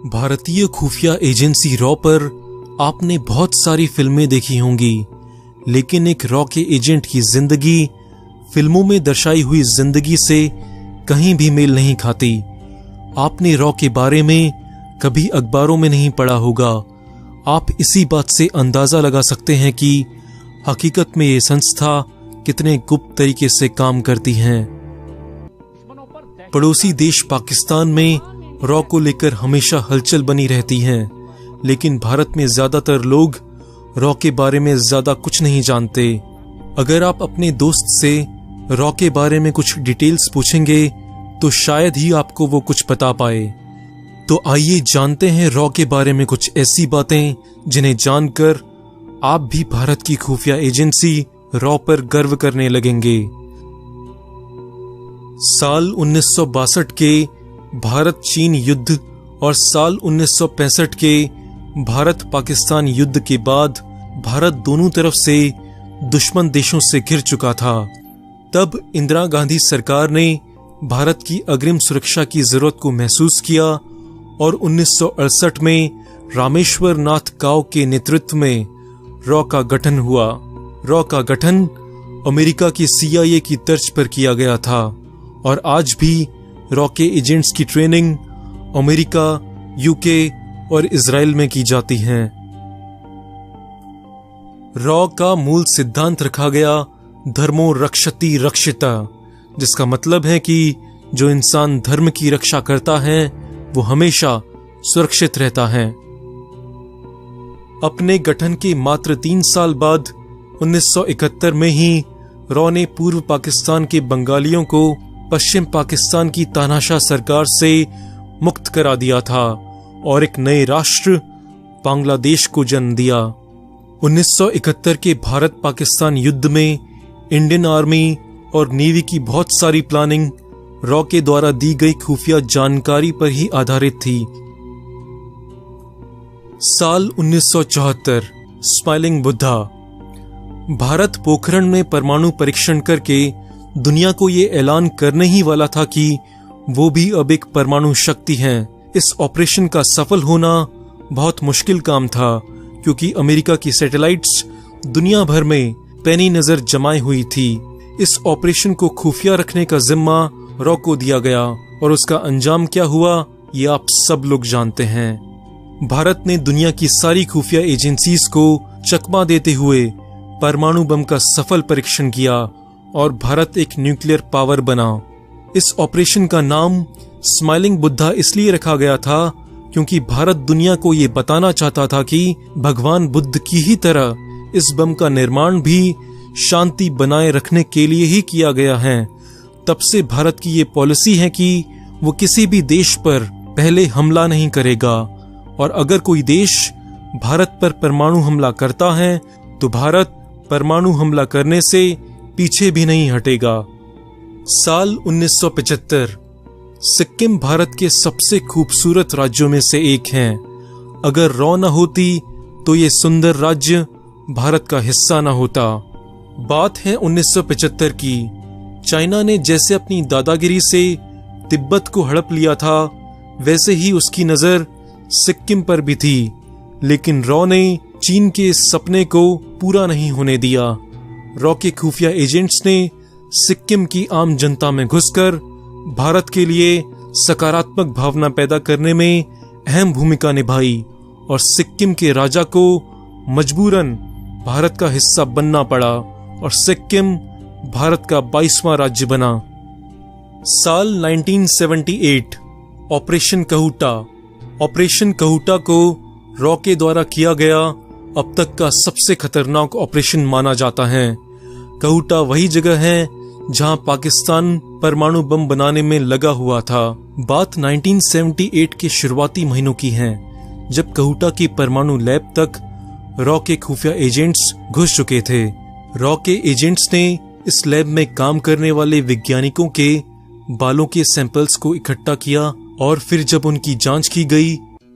भारतीय खुफिया agency raw पर आपने बहुत सारी फिल्में देखी होंगी, लेकिन एक रॉ के एजेंट की जिंदगी फिल्मों में दर्शाई हुई जिंदगी से कहीं भी मेल नहीं खाती। आपने रॉ के बारे में कभी अखबारों में नहीं पढ़ा होगा। आप इसी बात से अंदाजा लगा सकते हैं कि हकीकत में ये संस्था कितने गुप्त तरीके से काम करती हैं। पड़ोसी देश पाकिस्तान में रॉ को लेकर हमेशा हलचल बनी रहती है, लेकिन भारत में ज्यादातर लोग रॉ के बारे में ज्यादा कुछ नहीं जानते। अगर आप अपने दोस्त से रॉ के बारे में कुछ डिटेल्स पूछेंगे तो शायद ही आपको वो कुछ बता पाए। तो आइए जानते हैं रॉ के बारे में कुछ ऐसी बातें जिन्हें जानकर आप भी भारत की खुफिया एजेंसी रॉ पर गर्व करने लगेंगे। साल 1962 के भारत चीन युद्ध और साल 1965 के भारत पाकिस्तान युद्ध के बाद भारत दोनों तरफ से दुश्मन देशों से घिर चुका था। तब इंदिरा गांधी सरकार ने भारत की अग्रिम सुरक्षा की जरूरत को महसूस किया और 1968 में रामेश्वर नाथ काव के नेतृत्व में रॉ का गठन हुआ। रॉ का गठन अमेरिका की CIA की तर्ज पर किया गया था और आज भी रॉ के एजेंट्स की ट्रेनिंग अमेरिका, UK और इजराइल में की जाती है। रॉ का मूल सिद्धांत रखा गया धर्मो रक्षति रक्षिता, जिसका मतलब है कि जो इंसान धर्म की रक्षा करता है वो हमेशा सुरक्षित रहता है। अपने गठन के मात्र 3 साल बाद 1971 में ही रॉ ने पूर्व पाकिस्तान के बंगालियों को पश्चिम पाकिस्तान की तानाशाह सरकार से मुक्त करा दिया था और एक नए राष्ट्र बांग्लादेश को जन्म दिया। 1971 के भारत पाकिस्तान युद्ध में इंडियन आर्मी और नेवी की बहुत सारी प्लानिंग रॉ के द्वारा दी गई खुफिया जानकारी पर ही आधारित थी। साल 1974 स्माइलिंग बुद्धा। भारत पोखरण में परमाणु परीक्षण करके दुनिया को ये ऐलान करने ही वाला था कि वो भी अब एक परमाणु शक्ति है। इस ऑपरेशन का सफल होना बहुत मुश्किल काम था, क्योंकि अमेरिका की सैटेलाइट्स दुनिया भर में पैनी नजर जमाई हुई थी। इस ऑपरेशन को खुफिया रखने का जिम्मा रॉ को दिया गया और उसका अंजाम क्या हुआ ये आप सब लोग जानते हैं। भारत ने दुनिया की सारी खुफिया एजेंसीज को चकमा देते हुए परमाणु बम का सफल परीक्षण किया और भारत एक न्यूक्लियर पावर बना। इस ऑपरेशन का नाम स्माइलिंग बुद्धा इसलिए रखा गया था क्योंकि भारत दुनिया को ये बताना चाहता था कि भगवान बुद्ध की ही तरह इस बम का निर्माण भी शांति बनाए रखने के लिए ही किया गया है। तब से भारत की ये पॉलिसी है कि वो किसी भी देश पर पहले हमला नहीं करेगा और अगर कोई देश भारत पर परमाणु हमला करता है तो भारत परमाणु हमला करने से पीछे भी नहीं हटेगा। साल 1975 सिक्किम भारत के सबसे खूबसूरत राज्यों में से एक है। अगर रॉ न होती तो ये सुंदर राज्य भारत का हिस्सा न होता। बात है 1975 की। चाइना ने जैसे अपनी दादागिरी से तिब्बत को हड़प लिया था, वैसे ही उसकी नजर सिक्किम पर भी थी, लेकिन रॉ ने चीन के सपने को पूरा नहीं होने दिया। रॉ के खुफिया एजेंट्स ने सिक्किम की आम जनता में घुसकर भारत के लिए सकारात्मक भावना पैदा करने में अहम भूमिका निभाई और सिक्किम के राजा को मजबूरन भारत का हिस्सा बनना पड़ा और सिक्किम भारत का 22वां राज्य बना। साल 1978 ऑपरेशन कहूटा। ऑपरेशन कहूटा को रॉ के द्वारा किया गया अब तक का सबसे खतरनाक ऑपरेशन माना जाता है। कहूटा वही जगह है जहां पाकिस्तान परमाणु बम बनाने में लगा हुआ था। बात 1978 के शुरुआती महीनों की है, जब कहूटा की परमाणु लैब तक रॉ के खुफिया एजेंट्स घुस चुके थे। रॉ के एजेंट्स ने इस लैब में काम करने वाले वैज्ञानिकों के बालों के सैंपल्स को इकट्ठा किया और फिर जब उनकी जांच की गई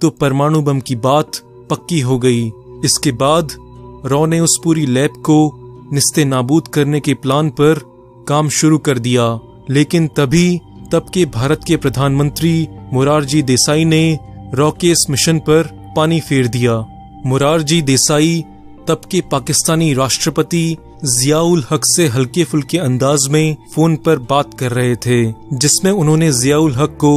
तो परमाणु बम की बात पक्की हो गई। इसके बाद रॉ ने उस पूरी लैब को निस्ते नाबूद करने के प्लान पर काम शुरू कर दिया, लेकिन तभी तब के भारत के प्रधानमंत्री मोरारजी देसाई ने रॉ के इस मिशन पर पानी फेर दिया। मोरारजी देसाई तब के पाकिस्तानी राष्ट्रपति जियाउल हक से हल्के फुल्के अंदाज में फोन पर बात कर रहे थे, जिसमें उन्होंने जियाउल हक को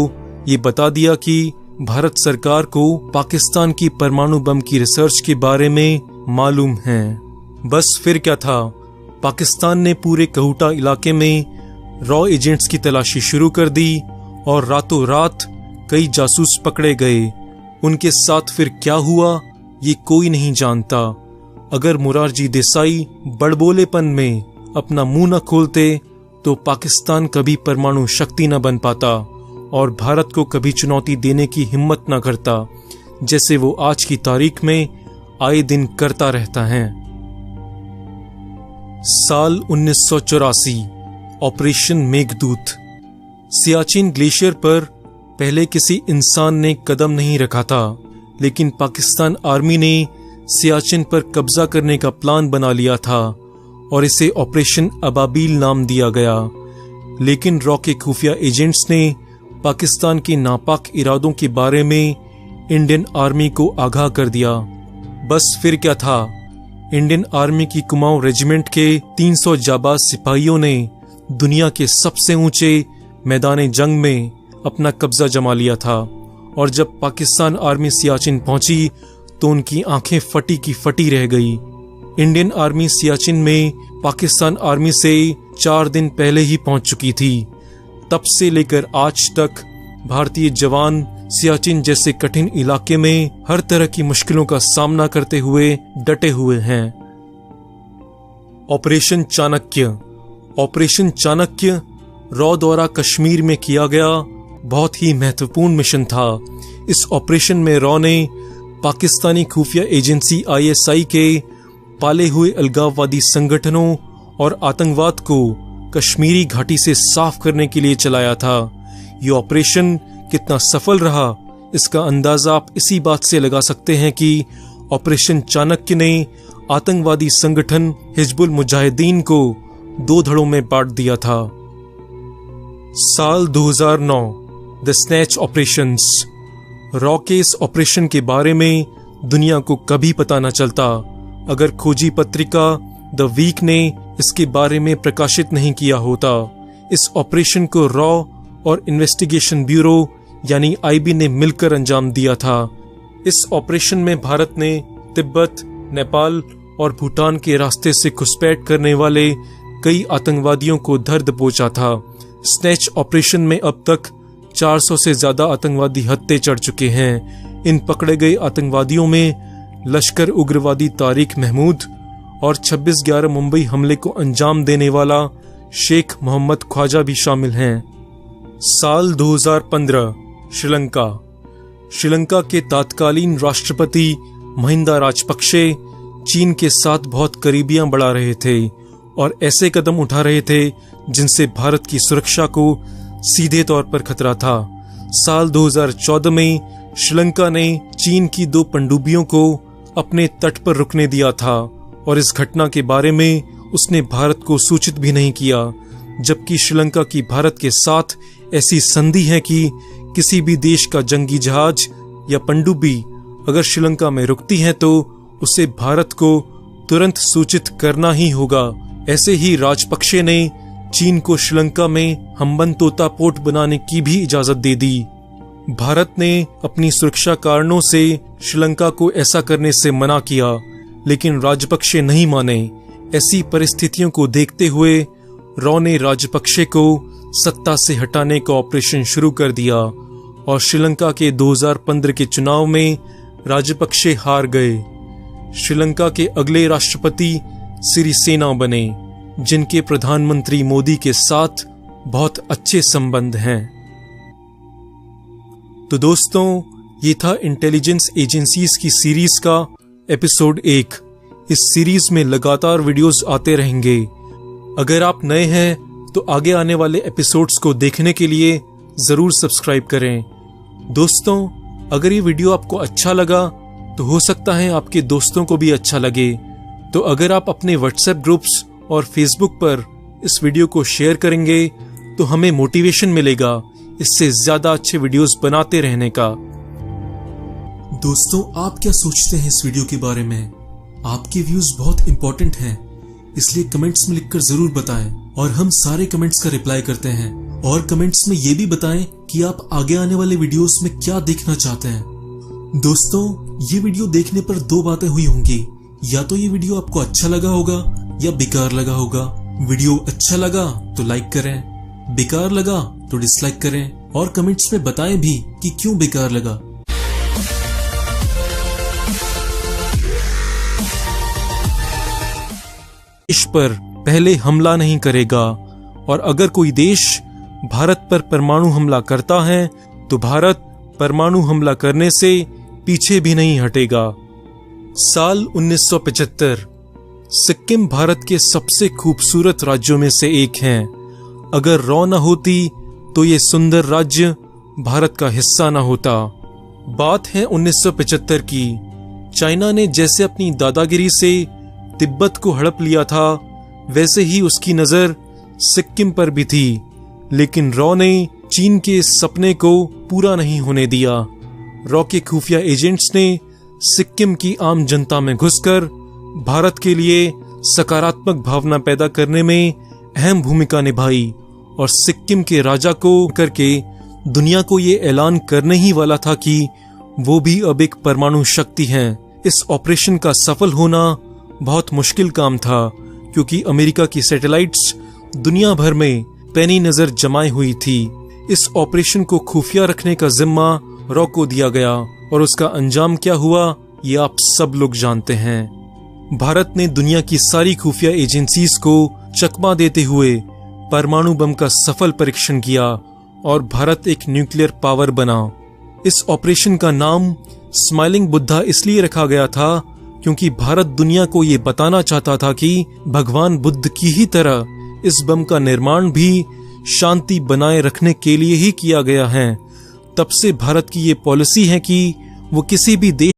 ये बता दिया कि भारत सरकार को पाकिस्तान की परमाणु बम की रिसर्च के बारे में मालूम है। बस फिर क्या था, पाकिस्तान ने पूरे कहूटा इलाके में रॉ एजेंट्स की तलाशी शुरू कर दी और रातों रात कई जासूस पकड़े गए। उनके साथ फिर क्या हुआ ये कोई नहीं जानता। अगर मोरारजी देसाई बड़बोलेपन में अपना मुंह न खोलते तो पाकिस्तान कभी परमाणु शक्ति न बन पाता और भारत को कभी चुनौती देने की हिम्मत न करता, जैसे वो आज की तारीख में आए दिन करता रहता है। साल 1984, ऑपरेशन मेघदूत। सियाचिन ग्लेशियर पर पहले किसी इंसान ने कदम नहीं रखा था, लेकिन पाकिस्तान आर्मी ने सियाचिन पर कब्जा करने का प्लान बना लिया था और इसे ऑपरेशन अबाबील नाम दिया गया। लेकिन रॉ के खुफिया एजेंट्स ने पाकिस्तान के नापाक इरादों के बारे में इंडियन आर्मी को आगाह कर दिया। बस फिर क्या था, इंडियन आर्मी की कुमाऊं रेजिमेंट के 300 जाबाज सिपाहियों ने दुनिया के सबसे ऊंचे मैदान जंग में अपना कब्जा जमा लिया था और जब पाकिस्तान आर्मी सियाचिन पहुंची तो उनकी आंखें फटी की फटी रह गई। इंडियन आर्मी सियाचिन में पाकिस्तान आर्मी से 4 दिन पहले ही पहुंच चुकी थी। तब से लेकर आज तक भारतीय जवान सियाचिन जैसे कठिन इलाके में हर तरह की मुश्किलों का सामना करते हुए डटे हुए हैं। Operation Chanakya. Operation Chanakya raw द्वारा कश्मीर में किया गया बहुत ही महत्वपूर्ण मिशन था। इस ऑपरेशन में रॉ ने पाकिस्तानी खुफिया एजेंसी ISI के पाले हुए अलगाववादी संगठनों और आतंकवाद को कश्मीरी घाटी से साफ करने के लिए चलाया था। ये ऑपरेशन कितना सफल रहा इसका अंदाजा आप इसी बात से लगा सकते हैं कि ऑपरेशन चाणक्य ने आतंकवादी संगठन हिजबुल मुजाहिदीन को 2 धड़ों में बांट दिया था। साल 2009, द स्नैच ऑपरेशंस। रॉ के इस ऑपरेशन के बारे में दुनिया को कभी पता न चलता अगर खोजी पत्रिका द वीक ने इसके बारे में प्रकाशित नहीं किया होता। इस ऑपरेशन को रॉ और इन्वेस्टिगेशन ब्यूरो यानी IB ने मिलकर अंजाम दिया था। इस ऑपरेशन में भारत ने तिब्बत, नेपाल और भूटान के रास्ते से घुसपैठ करने वाले कई आतंकवादियों को दर्द पहुंचा था। स्नैच ऑपरेशन में अब तक 400 से ज्यादा आतंकवादी हत्थे चढ़ चुके हैं। इन पकड़े गए आतंकवादियों में लश्कर उग्रवादी तारिक महमूद और 26/11 मुंबई हमले को अंजाम देने वाला शेख मोहम्मद ख्वाजा भी शामिल हैं। साल 2015, श्रीलंका। श्रीलंका के तत्कालीन राष्ट्रपति महिंदा राजपक्षे चीन के साथ बहुत करीबियां बढ़ा रहे थे और ऐसे कदम उठा रहे थे जिनसे भारत की सुरक्षा को सीधे तौर पर खतरा था। साल 2014 में श्रीलंका ने चीन की 2 पनडुब्बियों को अपने तट पर रुकने दिया था और इस घटना के बारे में उसने भारत को सूचित भी नहीं किया, जबकि श्रीलंका की भारत के साथ ऐसी संधि है कि किसी भी देश का जंगी जहाज या पनडुब्बी अगर श्रीलंका में रुकती है तो उसे भारत को तुरंत सूचित करना ही होगा। ऐसे ही राजपक्षे ने चीन को श्रीलंका में हम्बनतोता पोर्ट बनाने की भी इजाजत दे दी। भारत ने अपनी सुरक्षा कारणों से श्रीलंका को ऐसा करने से मना किया, लेकिन राजपक्षे नहीं माने। ऐसी परिस्थितियों को देखते हुए रॉ ने राजपक्षे को सत्ता से हटाने का ऑपरेशन शुरू कर दिया और श्रीलंका के 2015 के चुनाव में राजपक्षे हार गए। श्रीलंका के अगले राष्ट्रपति सिरिसेना बने, जिनके प्रधानमंत्री मोदी के साथ बहुत अच्छे संबंध हैं। तो दोस्तों, ये था इंटेलिजेंस एजेंसीज की सीरीज का एपिसोड 1। इस सीरीज में लगातार वीडियोस आते रहेंगे। अगर आप नए हैं तो आगे आने वाले एपिसोड्स को देखने के लिए जरूर सब्सक्राइब करें। दोस्तों, अगर ये वीडियो आपको अच्छा लगा तो हो सकता है आपके दोस्तों को भी अच्छा लगे, तो अगर आप अपने व्हाट्सएप ग्रुप्स और फेसबुक पर इस वीडियो को शेयर करेंगे तो हमें मोटिवेशन मिलेगा इससे ज्यादा अच्छे वीडियोस बनाते रहने का। दोस्तों, आप क्या सोचते हैं इस वीडियो के बारे में? आपके व्यूज बहुत इंपॉर्टेंट हैं, इसलिए कमेंट्स में लिखकर जरूर बताएं और हम सारे कमेंट्स का रिप्लाई करते हैं। और कमेंट्स में ये भी बताएं कि आप आगे आने वाले वीडियोस में क्या देखना चाहते हैं। दोस्तों, ये वीडियो देखने पर दो बातें हुई होंगी, या तो ये वीडियो आपको अच्छा लगा होगा या बेकार लगा होगा। वीडियो अच्छा लगा तो लाइक करें, बेकार लगा तो डिसलाइक करें और कमेंट्स में बताएं भी कि क्यों बेकार लगा। देश पर पहले हमला नहीं करेगा, और अगर कोई देश भारत पर परमाणु हमला करता है तो भारत परमाणु हमला करने से पीछे भी नहीं हटेगा। साल 1975। सिक्किम भारत के सबसे खूबसूरत राज्यों में से एक है। अगर रॉ न होती तो ये सुंदर राज्य भारत का हिस्सा न होता। बात है 1975 की। चाइना ने जैसे अपनी दादागिरी से तिब्बत को हड़प लिया था, वैसे ही उसकी नजर सिक्किम पर भी थी, लेकिन रॉ ने चीन के सपने को पूरा नहीं होने दिया। रॉ के खुफिया एजेंट्स ने सिक्किम की आम जनता में घुसकर भारत के लिए सकारात्मक भावना पैदा करने में अहम भूमिका निभाई और सिक्किम के राजा को करके दुनिया को ये ऐलान करने ही वाला था कि वो भी अब एक परमाणु शक्ति है। इस ऑपरेशन का सफल होना बहुत मुश्किल काम था, क्योंकि अमेरिका की सैटेलाइट्स दुनिया भर में पैनी नजर जमाई हुई थी। इस ऑपरेशन को खुफिया रखने का जिम्मा रॉ को दिया गया, और उसका अंजाम क्या हुआ ये आप सब लोग जानते हैं। भारत ने दुनिया की सारी खुफिया एजेंसीज को चकमा देते हुए परमाणु बम का सफल परीक्षण किया और भारत एक न्यूक्लियर पावर बना। इस ऑपरेशन का नाम स्माइलिंग बुद्धा इसलिए रखा गया था क्योंकि भारत दुनिया को ये बताना चाहता था कि भगवान बुद्ध की ही तरह इस बम का निर्माण भी शांति बनाए रखने के लिए ही किया गया है। तब से भारत की ये पॉलिसी है कि वो किसी भी देश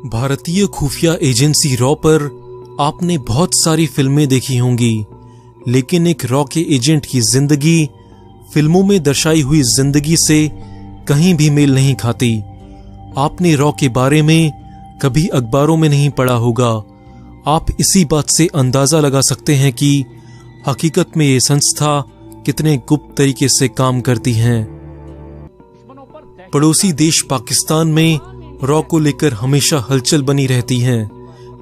भारतीय खुफिया एजेंसी रॉ पर आपने बहुत सारी फिल्में देखी होंगी, लेकिन एक रॉ के एजेंट की जिंदगी फिल्मों में दर्शाई हुई जिंदगी से कहीं भी मेल नहीं खाती। आपने रॉ के बारे में कभी अखबारों में नहीं पढ़ा होगा। आप इसी बात से अंदाजा लगा सकते हैं कि हकीकत में ये संस्था कितने गुप्त तरीके से काम करती है। पड़ोसी देश पाकिस्तान में रॉ को लेकर हमेशा हलचल बनी रहती है,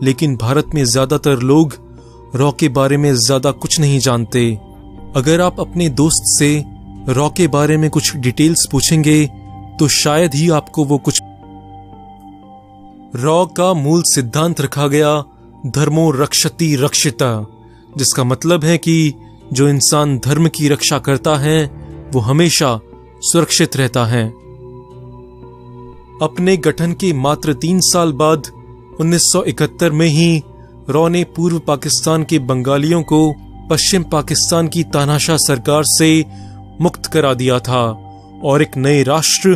लेकिन भारत में ज्यादातर लोग रॉ के बारे में ज्यादा कुछ नहीं जानते। अगर आप अपने दोस्त से रॉ के बारे में कुछ डिटेल्स पूछेंगे तो शायद ही आपको वो कुछ। रॉ का मूल सिद्धांत रखा गया धर्मो रक्षति रक्षिता, जिसका मतलब है कि जो इंसान धर्म की रक्षा करता है वो हमेशा सुरक्षित रहता है। अपने गठन के मात्र 3 साल बाद 1971 में ही रॉ ने पूर्व पाकिस्तान के बंगालियों को पश्चिम पाकिस्तान की तानाशाह सरकार से मुक्त करा दिया था और एक नए राष्ट्र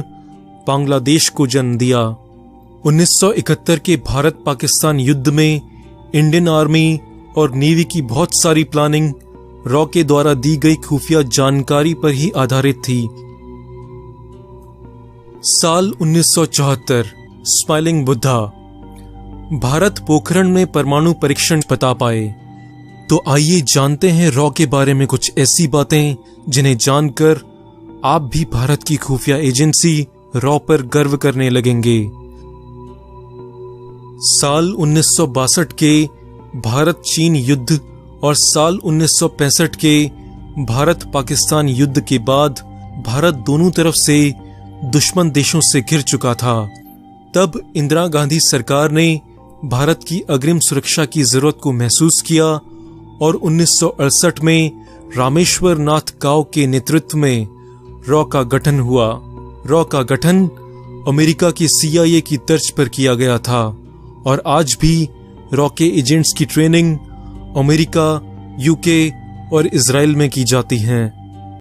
बांग्लादेश को जन्म दिया। 1971 के भारत पाकिस्तान युद्ध में इंडियन आर्मी और नेवी की बहुत सारी प्लानिंग रॉ के द्वारा दी गई खुफिया जानकारी पर ही आधारित थी। साल 1974। स्माइलिंग बुद्धा। भारत पोखरण में परमाणु परीक्षण बता पाए। तो आइए जानते हैं रॉ के बारे में कुछ ऐसी बातें जिन्हें जानकर आप भी भारत की खुफिया एजेंसी रॉ पर गर्व करने लगेंगे। साल 1962 के भारत चीन युद्ध और साल 1965 के भारत पाकिस्तान युद्ध के बाद भारत दोनों तरफ से दुश्मन देशों से घिर चुका था। तब इंदिरा गांधी सरकार ने भारत की अग्रिम सुरक्षा की जरूरत को महसूस किया और 1968 में रामेश्वर नाथ काव के नेतृत्व में रॉ का गठन हुआ। रॉ का गठन अमेरिका की CIA की तर्ज पर किया गया था और आज भी रॉ के एजेंट्स की ट्रेनिंग अमेरिका, UK और इजराइल में की जाती है।